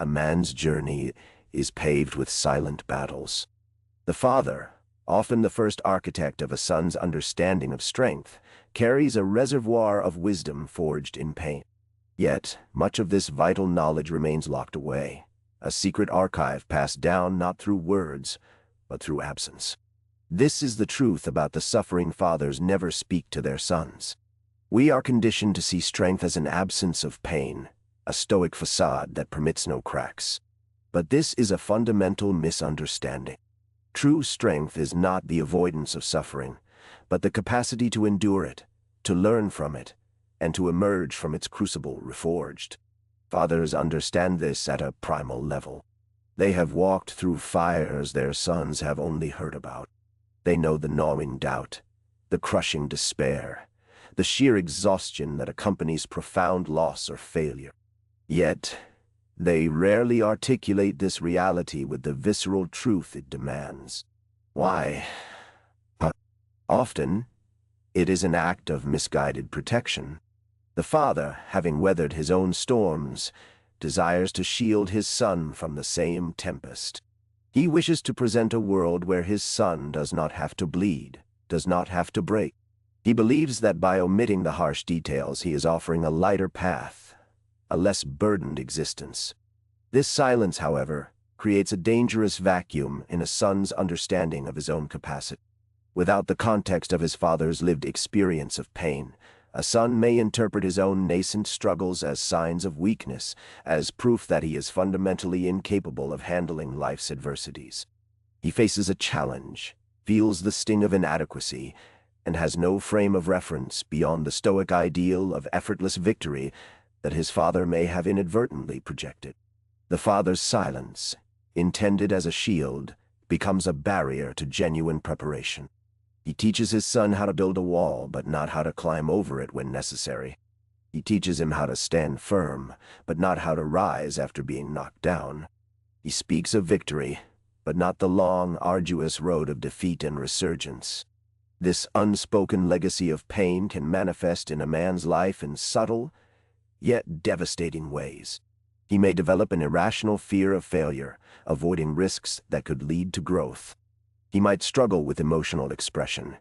A man's journey is paved with silent battles. The father, often the first architect of a son's understanding of strength, carries a reservoir of wisdom forged in pain. Yet, much of this vital knowledge remains locked away, a secret archive passed down not through words, but through absence. This is the truth about the suffering fathers never speak to their sons. We are conditioned to see strength as an absence of pain, a stoic facade that permits no cracks. But this is a fundamental misunderstanding. True strength is not the avoidance of suffering, but the capacity to endure it, to learn from it, and to emerge from its crucible reforged. Fathers understand this at a primal level. They have walked through fires their sons have only heard about. They know the gnawing doubt, the crushing despair, the sheer exhaustion that accompanies profound loss or failure. Yet, they rarely articulate this reality with the visceral truth it demands. Why? Often, it is an act of misguided protection. The father, having weathered his own storms, desires to shield his son from the same tempest. He wishes to present a world where his son does not have to bleed, does not have to break. He believes that by omitting the harsh details, he is offering a lighter path, a less burdened existence. This silence, however, creates a dangerous vacuum in a son's understanding of his own capacity. Without the context of his father's lived experience of pain, a son may interpret his own nascent struggles as signs of weakness, as proof that he is fundamentally incapable of handling life's adversities. He faces a challenge, feels the sting of inadequacy, and has no frame of reference beyond the stoic ideal of effortless victory that his father may have inadvertently projected. The father's silence, intended as a shield, becomes a barrier to genuine preparation. He teaches his son how to build a wall, but not how to climb over it when necessary. He teaches him how to stand firm, but not how to rise after being knocked down. He speaks of victory, but not the long, arduous road of defeat and resurgence. This unspoken legacy of pain can manifest in a man's life in subtle, yet devastating ways. He may develop an irrational fear of failure, avoiding risks that could lead to growth. He might struggle with emotional expression,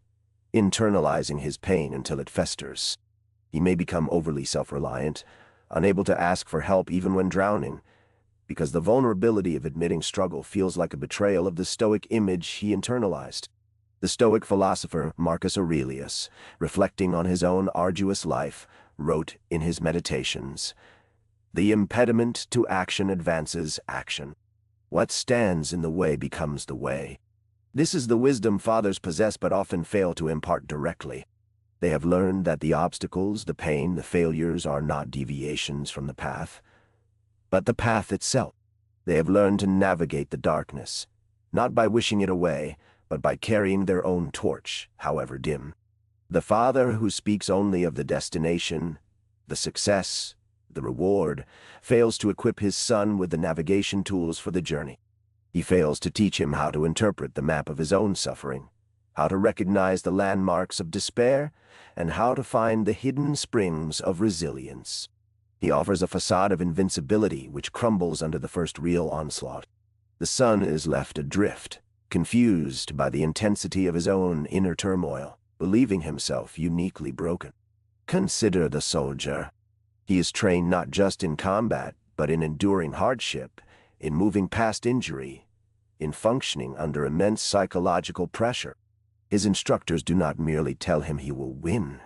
internalizing his pain until it festers. He may become overly self-reliant, unable to ask for help even when drowning, because the vulnerability of admitting struggle feels like a betrayal of the stoic image he internalized. The Stoic philosopher Marcus Aurelius, reflecting on his own arduous life, wrote in his Meditations, "The impediment to action advances action. What stands in the way becomes the way." This is the wisdom fathers possess but often fail to impart directly. They have learned that the obstacles, the pain, the failures are not deviations from the path, but the path itself. They have learned to navigate the darkness, not by wishing it away, but by carrying their own torch, however dim. The father who speaks only of the destination, the success, the reward, fails to equip his son with the navigation tools for the journey. He fails to teach him how to interpret the map of his own suffering, how to recognize the landmarks of despair, and how to find the hidden springs of resilience. He offers a facade of invincibility which crumbles under the first real onslaught. The son is left adrift, confused by the intensity of his own inner turmoil, believing himself uniquely broken. Consider the soldier. He is trained not just in combat, but in enduring hardship, in moving past injury, in functioning under immense psychological pressure. His instructors do not merely tell him he will win.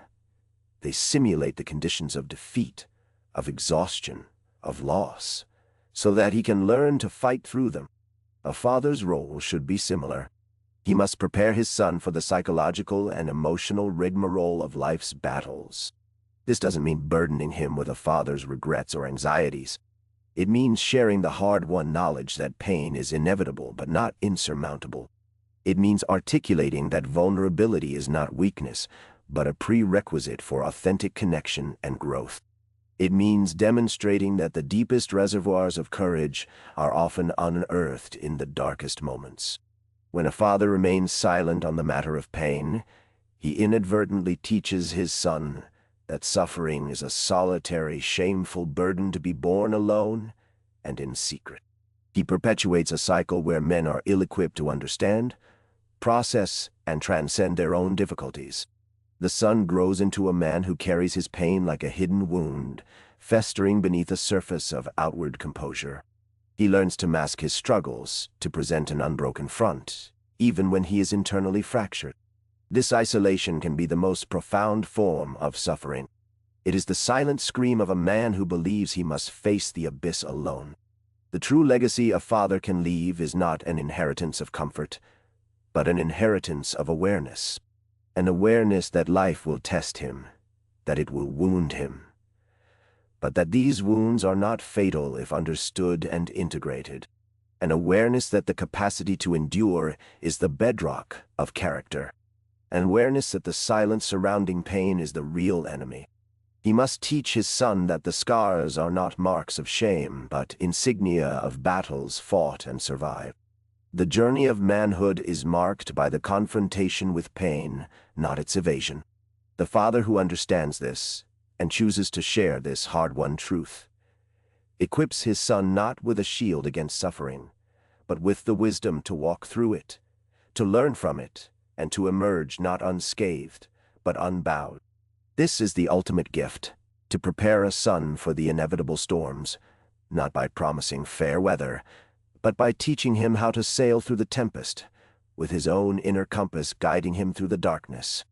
They simulate the conditions of defeat, of exhaustion, of loss, so that he can learn to fight through them. A father's role should be similar. He must prepare his son for the psychological and emotional rigmarole of life's battles. This doesn't mean burdening him with a father's regrets or anxieties. It means sharing the hard-won knowledge that pain is inevitable but not insurmountable. It means articulating that vulnerability is not weakness, but a prerequisite for authentic connection and growth. It means demonstrating that the deepest reservoirs of courage are often unearthed in the darkest moments. When a father remains silent on the matter of pain, he inadvertently teaches his son that suffering is a solitary, shameful burden to be borne alone, and in secret. He perpetuates a cycle where men are ill-equipped to understand, process, and transcend their own difficulties. The son grows into a man who carries his pain like a hidden wound, festering beneath a surface of outward composure. He learns to mask his struggles, to present an unbroken front, even when he is internally fractured. This isolation can be the most profound form of suffering. It is the silent scream of a man who believes he must face the abyss alone. The true legacy a father can leave is not an inheritance of comfort, but an inheritance of awareness. An awareness that life will test him, that it will wound him, but that these wounds are not fatal if understood and integrated. An awareness that the capacity to endure is the bedrock of character. An awareness that the silence surrounding pain is the real enemy. He must teach his son that the scars are not marks of shame, but insignia of battles fought and survived. The journey of manhood is marked by the confrontation with pain, not its evasion. The father who understands this, and chooses to share this hard-won truth, equips his son not with a shield against suffering, but with the wisdom to walk through it, to learn from it, and to emerge not unscathed, but unbowed. This is the ultimate gift, to prepare a son for the inevitable storms, not by promising fair weather, but by teaching him how to sail through the tempest, with his own inner compass guiding him through the darkness.